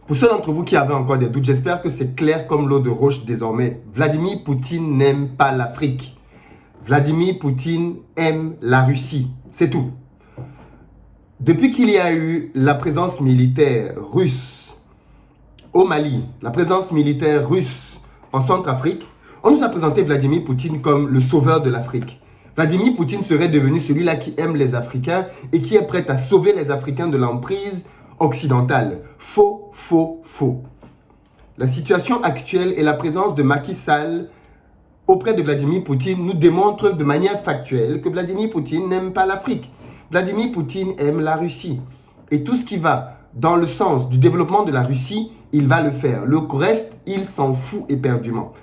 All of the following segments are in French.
Pour ceux d'entre vous qui avaient encore des doutes, j'espère que c'est clair comme l'eau de roche désormais. Vladimir Poutine n'aime pas l'Afrique. Vladimir Poutine aime la Russie. C'est tout. Depuis qu'il y a eu la présence militaire russe au Mali, la présence militaire russe en Centrafrique, on nous a présenté Vladimir Poutine comme le sauveur de l'Afrique. Vladimir Poutine serait devenu celui-là qui aime les Africains et qui est prêt à sauver les Africains de l'emprise occidentale. Faux, faux, faux. La situation actuelle et la présence de Macky Sall auprès de Vladimir Poutine nous démontrent de manière factuelle que Vladimir Poutine n'aime pas l'Afrique. Vladimir Poutine aime la Russie. Et tout ce qui va dans le sens du développement de la Russie, il va le faire. Le reste, il s'en fout éperdument.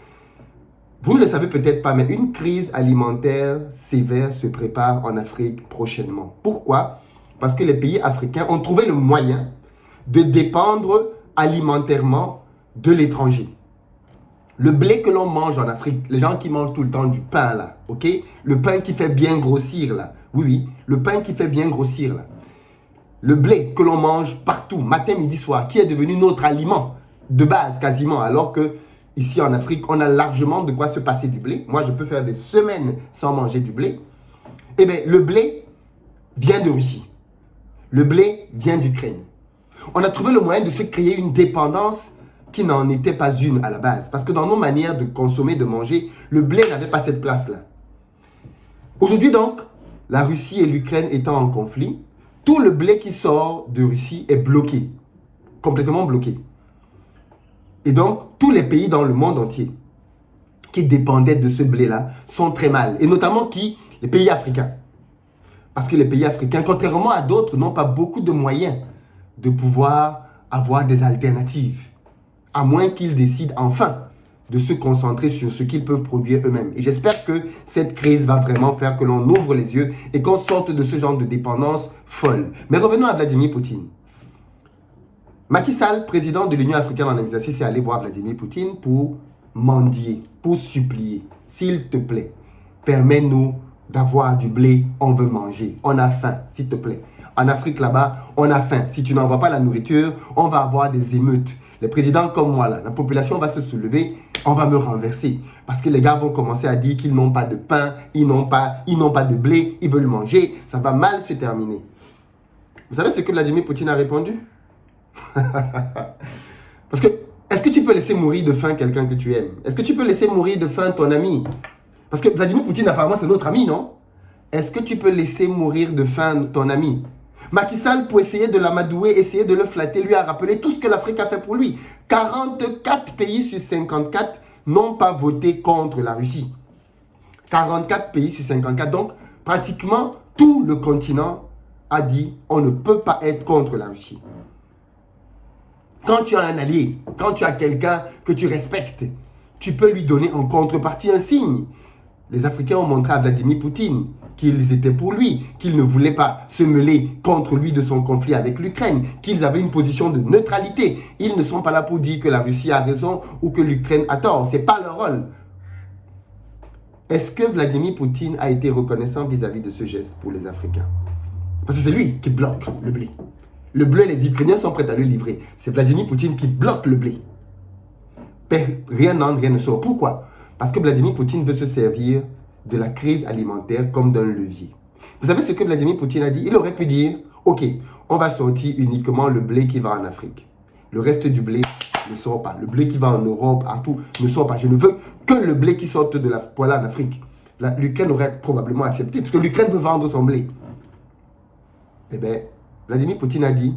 Vous ne le savez peut-être pas, mais une crise alimentaire sévère se prépare en Afrique prochainement. Pourquoi? Parce que les pays africains ont trouvé le moyen de dépendre alimentairement de l'étranger. Le blé que l'on mange en Afrique, les gens qui mangent tout le temps du pain là, ok? Le pain qui fait bien grossir là. Oui, oui, le pain qui fait bien grossir là. Le blé que l'on mange partout, matin, midi, soir, qui est devenu notre aliment de base quasiment, alors que ici en Afrique, on a largement de quoi se passer du blé. Moi, je peux faire des semaines sans manger du blé. Eh bien, le blé vient de Russie. Le blé vient d'Ukraine. On a trouvé le moyen de se créer une dépendance qui n'en était pas une à la base. Parce que dans nos manières de consommer, de manger, le blé n'avait pas cette place-là. Aujourd'hui donc, la Russie et l'Ukraine étant en conflit, tout le blé qui sort de Russie est bloqué. Complètement bloqué. Et donc, tous les pays dans le monde entier qui dépendaient de ce blé-là sont très mal. Et notamment les pays africains. Parce que les pays africains, contrairement à d'autres, n'ont pas beaucoup de moyens de pouvoir avoir des alternatives. À moins qu'ils décident enfin de se concentrer sur ce qu'ils peuvent produire eux-mêmes. Et j'espère que cette crise va vraiment faire que l'on ouvre les yeux et qu'on sorte de ce genre de dépendance folle. Mais revenons à Vladimir Poutine. Macky Sall, président de l'Union africaine en exercice, est allé voir Vladimir Poutine pour mendier, pour supplier. S'il te plaît, permets-nous d'avoir du blé, on veut manger. On a faim, s'il te plaît. En Afrique, là-bas, on a faim. Si tu n'envoies pas la nourriture, on va avoir des émeutes. Les présidents comme moi, là, la population va se soulever, on va me renverser. Parce que les gars vont commencer à dire qu'ils n'ont pas de pain, ils n'ont pas de blé, ils veulent manger. Ça va mal se terminer. Vous savez ce que Vladimir Poutine a répondu? Parce que, est-ce que tu peux laisser mourir de faim quelqu'un que tu aimes? Est-ce que tu peux laisser mourir de faim ton ami? Parce que Vladimir Poutine, apparemment, c'est notre ami, non? Est-ce que tu peux laisser mourir de faim ton ami? Macky Sall, pour essayer de l'amadouer, essayer de le flatter, lui a rappelé tout ce que l'Afrique a fait pour lui. 44 pays sur 54 n'ont pas voté contre la Russie. 44 pays sur 54. Donc, pratiquement tout le continent a dit on ne peut pas être contre la Russie. Quand tu as un allié, quand tu as quelqu'un que tu respectes, tu peux lui donner en contrepartie un signe. Les Africains ont montré à Vladimir Poutine qu'ils étaient pour lui, qu'ils ne voulaient pas se mêler contre lui de son conflit avec l'Ukraine, qu'ils avaient une position de neutralité. Ils ne sont pas là pour dire que la Russie a raison ou que l'Ukraine a tort. Ce n'est pas leur rôle. Est-ce que Vladimir Poutine a été reconnaissant vis-à-vis de ce geste pour les Africains? Parce que c'est lui qui bloque le blé. Le blé, les Ukrainiens sont prêts à le livrer. C'est Vladimir Poutine qui bloque le blé. Rien n'entre, rien ne sort. Pourquoi? Parce que Vladimir Poutine veut se servir de la crise alimentaire comme d'un levier. Vous savez ce que Vladimir Poutine a dit? Il aurait pu dire, ok, on va sortir uniquement le blé qui va en Afrique. Le reste du blé ne sort pas. Le blé qui va en Europe, à tout, ne sort pas. Je ne veux que le blé qui sorte de la poêle en Afrique. L'Ukraine aurait probablement accepté, parce que l'Ukraine veut vendre son blé. Eh bien, Vladimir Poutine a dit,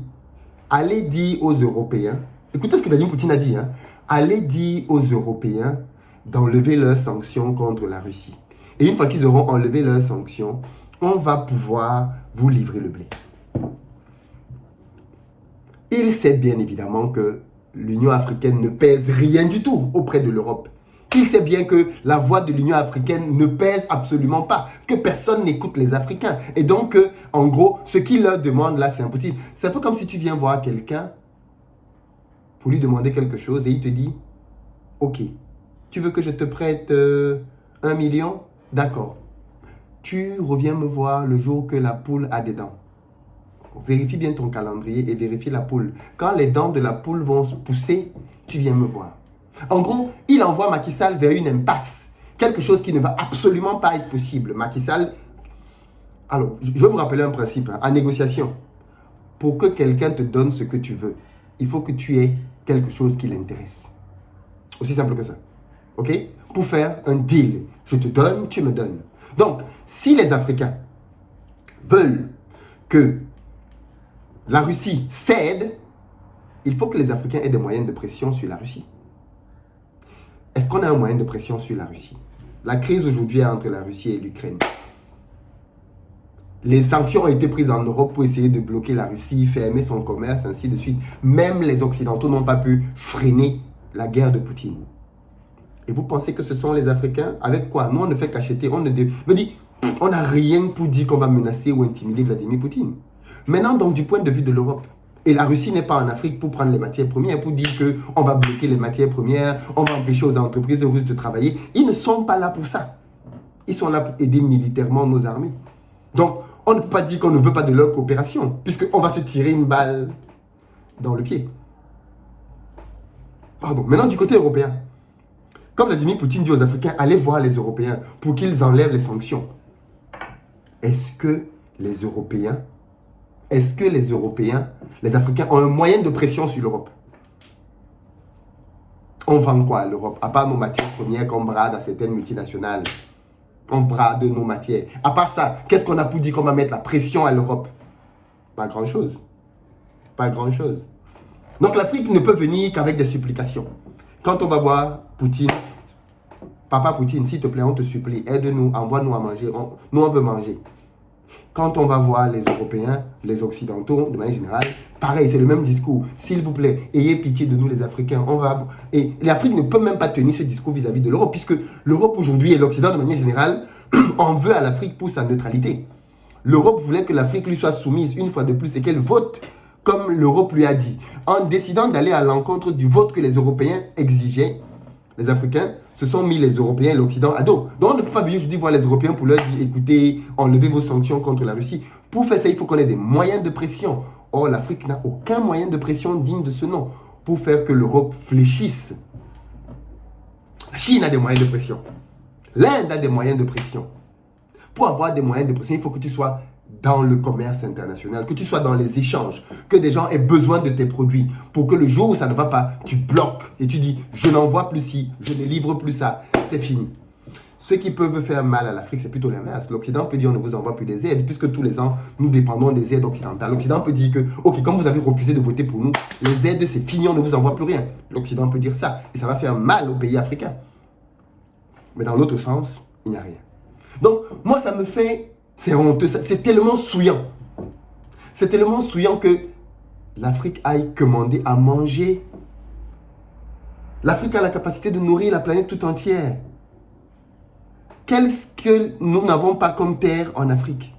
allez dire aux Européens, écoutez ce que Vladimir Poutine a dit, hein, allez dire aux Européens d'enlever leurs sanctions contre la Russie. Et une fois qu'ils auront enlevé leurs sanctions, on va pouvoir vous livrer le blé. Il sait bien évidemment que l'Union africaine ne pèse rien du tout auprès de l'Europe. Il sait bien que la voix de l'Union africaine ne pèse absolument pas, que personne n'écoute les Africains. Et donc, en gros, ce qu'il leur demande là, c'est impossible. C'est un peu comme si tu viens voir quelqu'un pour lui demander quelque chose et il te dit, ok, tu veux que je te prête 1 million? D'accord. Tu reviens me voir le jour que la poule a des dents. Vérifie bien ton calendrier et vérifie la poule. Quand les dents de la poule vont se pousser, tu viens me voir. En gros, il envoie Macky Sall vers une impasse. Quelque chose qui ne va absolument pas être possible. Macky Sall... Alors, je vais vous rappeler un principe. En négociation, pour que quelqu'un te donne ce que tu veux, il faut que tu aies quelque chose qui l'intéresse. Aussi simple que ça. OK? Pour faire un deal. Je te donne, tu me donnes. Donc, si les Africains veulent que la Russie cède, il faut que les Africains aient des moyens de pression sur la Russie. Est-ce qu'on a un moyen de pression sur la Russie? La crise aujourd'hui est entre la Russie et l'Ukraine. Les sanctions ont été prises en Europe pour essayer de bloquer la Russie, fermer son commerce, ainsi de suite. Même les Occidentaux n'ont pas pu freiner la guerre de Poutine. Et vous pensez que ce sont les Africains? Avec quoi? Nous, on ne fait qu'acheter. On n'a rien pour dire qu'on va menacer ou intimider Vladimir Poutine. Maintenant, donc, du point de vue de l'Europe, et la Russie n'est pas en Afrique pour prendre les matières premières, pour dire qu'on va bloquer les matières premières, on va empêcher aux entreprises russes de travailler. Ils ne sont pas là pour ça. Ils sont là pour aider militairement nos armées. Donc, on ne peut pas dire qu'on ne veut pas de leur coopération, puisqu'on va se tirer une balle dans le pied. Pardon. Maintenant, du côté européen, comme Vladimir Poutine dit aux Africains, allez voir les Européens pour qu'ils enlèvent les sanctions. Est-ce que les Européens, les Africains ont un moyen de pression sur l'Europe? On vend quoi à l'Europe? À part nos matières premières qu'on brade à certaines multinationales. On brade nos matières. À part ça, qu'est-ce qu'on a pour dire qu'on va mettre la pression à l'Europe? Pas grand-chose. Pas grand-chose. Donc l'Afrique ne peut venir qu'avec des supplications. Quand on va voir Poutine, Papa Poutine, s'il te plaît, on te supplie, aide-nous, envoie-nous à manger. Nous, on veut manger. Quand on va voir les Européens, les Occidentaux, de manière générale, pareil, c'est le même discours. S'il vous plaît, ayez pitié de nous les Africains. Et l'Afrique ne peut même pas tenir ce discours vis-à-vis de l'Europe, puisque l'Europe aujourd'hui et l'Occident, de manière générale, en veut à l'Afrique pour sa neutralité. L'Europe voulait que l'Afrique lui soit soumise une fois de plus et qu'elle vote comme l'Europe lui a dit. En décidant d'aller à l'encontre du vote que les Européens exigeaient, les Africains se sont mis les Européens et l'Occident à dos. Donc on ne peut pas venir aujourd'hui voir les Européens pour leur dire, écoutez, enlevez vos sanctions contre la Russie. Pour faire ça, il faut qu'on ait des moyens de pression. Or, l'Afrique n'a aucun moyen de pression digne de ce nom pour faire que l'Europe fléchisse. La Chine a des moyens de pression. L'Inde a des moyens de pression. Pour avoir des moyens de pression, il faut que tu sois dans le commerce international, que tu sois dans les échanges, que des gens aient besoin de tes produits, pour que le jour où ça ne va pas, tu bloques et tu dis, je n'envoie plus ci, je ne livre plus ça, c'est fini. Ceux qui peuvent faire mal à l'Afrique, c'est plutôt l'inverse. L'Occident peut dire, on ne vous envoie plus des aides, puisque tous les ans, nous dépendons des aides occidentales. L'Occident peut dire que, ok, comme vous avez refusé de voter pour nous, les aides, c'est fini, on ne vous envoie plus rien. L'Occident peut dire ça, et ça va faire mal aux pays africains. Mais dans l'autre sens, il n'y a rien. Donc, moi, ça me fait... C'est honteux, c'est tellement souillant. C'est tellement souillant que l'Afrique aille commander à manger. L'Afrique a la capacité de nourrir la planète tout entière. Qu'est-ce que nous n'avons pas comme terre en Afrique?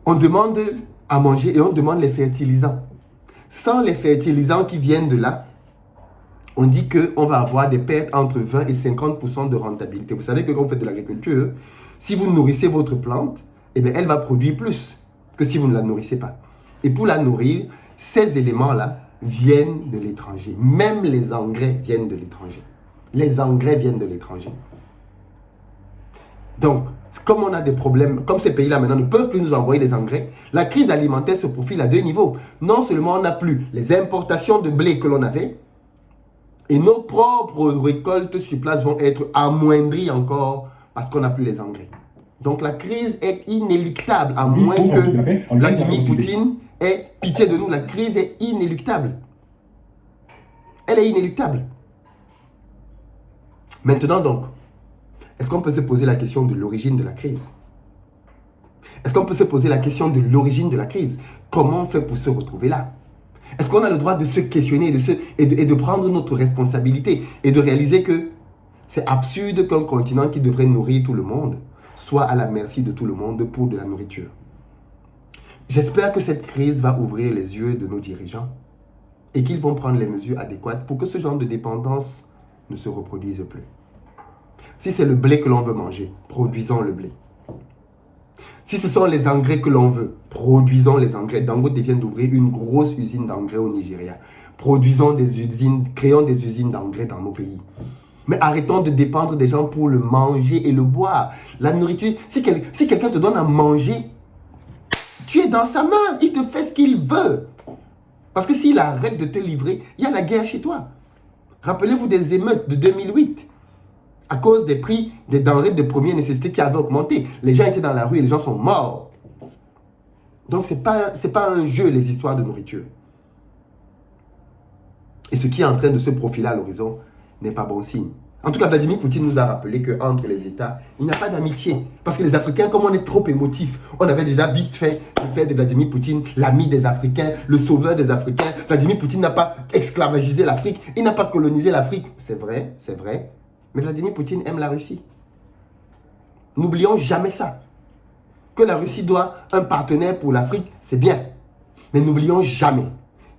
On demande à manger et on demande les fertilisants. Sans les fertilisants qui viennent de là, on dit qu'on va avoir des pertes entre 20 et 50% de rentabilité. Vous savez que quand vous faites de l'agriculture, si vous nourrissez votre plante, eh bien, elle va produire plus que si vous ne la nourrissez pas. Et pour la nourrir, ces éléments-là viennent de l'étranger. Même les engrais viennent de l'étranger. Les engrais viennent de l'étranger. Donc, comme on a des problèmes, comme ces pays-là maintenant ne peuvent plus nous envoyer des engrais, la crise alimentaire se profile à deux niveaux. Non seulement on n'a plus les importations de blé que l'on avait, et nos propres récoltes sur place vont être amoindries encore parce qu'on n'a plus les engrais. Donc la crise est inéluctable, à moins que Vladimir Poutine ait pitié de nous. La crise est inéluctable. Elle est inéluctable. Maintenant donc, est-ce qu'on peut se poser la question de l'origine de la crise? Est-ce qu'on peut se poser la question de l'origine de la crise? Comment on fait pour se retrouver là? Est-ce qu'on a le droit de se questionner et de prendre notre responsabilité et de réaliser que c'est absurde qu'un continent qui devrait nourrir tout le monde soit à la merci de tout le monde pour de la nourriture? J'espère que cette crise va ouvrir les yeux de nos dirigeants et qu'ils vont prendre les mesures adéquates pour que ce genre de dépendance ne se reproduise plus. Si c'est le blé que l'on veut manger, produisons le blé. Si ce sont les engrais que l'on veut, produisons les engrais. Dangote vient d'ouvrir une grosse usine d'engrais au Nigeria. Produisons des usines, créons des usines d'engrais dans nos pays. Mais arrêtons de dépendre des gens pour le manger et le boire. La nourriture, si quelqu'un te donne à manger, tu es dans sa main. Il te fait ce qu'il veut. Parce que s'il arrête de te livrer, il y a la guerre chez toi. Rappelez-vous des émeutes de 2008. À cause des prix des denrées de première nécessité qui avaient augmenté. Les gens étaient dans la rue et les gens sont morts. Donc, ce n'est pas un jeu, les histoires de nourriture. Et ce qui est en train de se profiler à l'horizon n'est pas bon signe. En tout cas, Vladimir Poutine nous a rappelé qu'entre les États, il n'y a pas d'amitié. Parce que les Africains, comme on est trop émotifs, on avait déjà vite fait de faire de Vladimir Poutine l'ami des Africains, le sauveur des Africains. Vladimir Poutine n'a pas esclavagisé l'Afrique, il n'a pas colonisé l'Afrique. C'est vrai, c'est vrai. Mais Vladimir Poutine aime la Russie. N'oublions jamais ça. Que la Russie doit un partenaire pour l'Afrique, c'est bien. Mais n'oublions jamais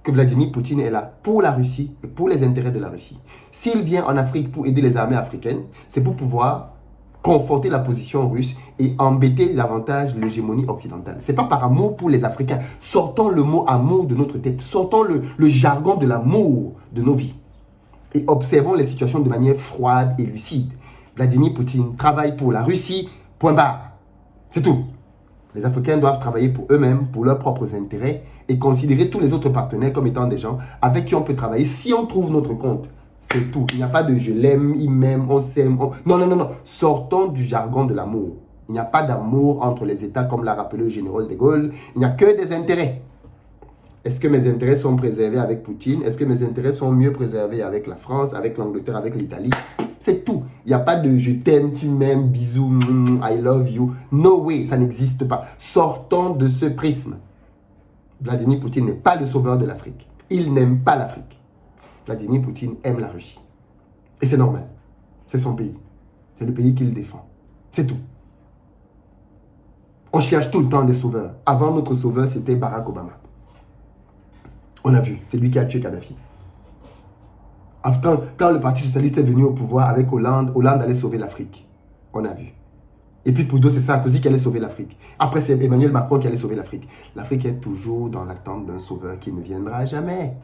que Vladimir Poutine est là pour la Russie et pour les intérêts de la Russie. S'il vient en Afrique pour aider les armées africaines, c'est pour pouvoir conforter la position russe et embêter davantage l'hégémonie occidentale. Ce n'est pas par amour pour les Africains. Sortons le mot amour de notre tête. Sortons le jargon de l'amour de nos vies. Et observons les situations de manière froide et lucide. Vladimir Poutine travaille pour la Russie, point barre. C'est tout. Les Africains doivent travailler pour eux-mêmes, pour leurs propres intérêts et considérer tous les autres partenaires comme étant des gens avec qui on peut travailler si on trouve notre compte. C'est tout. Il n'y a pas de je l'aime, il m'aime, on s'aime. Non, non, non, non. Sortons du jargon de l'amour. Il n'y a pas d'amour entre les États comme l'a rappelé le général de Gaulle. Il n'y a que des intérêts. Est-ce que mes intérêts sont préservés avec Poutine? Est-ce que mes intérêts sont mieux préservés avec la France, avec l'Angleterre, avec l'Italie? C'est tout. Il n'y a pas de je t'aime, tu m'aimes, bisous, I love you. No way, ça n'existe pas. Sortons de ce prisme. Vladimir Poutine n'est pas le sauveur de l'Afrique. Il n'aime pas l'Afrique. Vladimir Poutine aime la Russie. Et c'est normal. C'est son pays. C'est le pays qu'il défend. C'est tout. On cherche tout le temps des sauveurs. Avant, notre sauveur, c'était Barack Obama. On a vu, c'est lui qui a tué Kadhafi. Quand le Parti Socialiste est venu au pouvoir avec Hollande, Hollande allait sauver l'Afrique. On a vu. Et puis pour d'autres, c'est Sarkozy qui allait sauver l'Afrique. Après, c'est Emmanuel Macron qui allait sauver l'Afrique. L'Afrique est toujours dans l'attente d'un sauveur qui ne viendra jamais.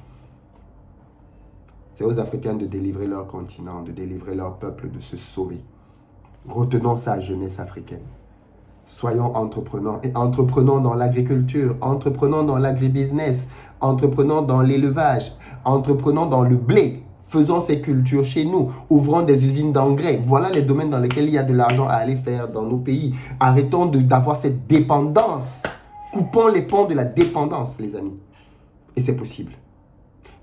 C'est aux Africains de délivrer leur continent, de délivrer leur peuple, de se sauver. Retenons sa jeunesse africaine. Soyons entreprenants et entreprenons dans l'agriculture, entreprenons dans l'agribusiness, entreprenons dans l'élevage, entreprenons dans le blé. Faisons ces cultures chez nous, ouvrons des usines d'engrais. Voilà les domaines dans lesquels il y a de l'argent à aller faire dans nos pays. Arrêtons d'avoir cette dépendance. Coupons les ponts de la dépendance, les amis. Et c'est possible.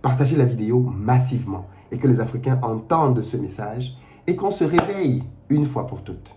Partagez la vidéo massivement et que les Africains entendent ce message et qu'on se réveille une fois pour toutes.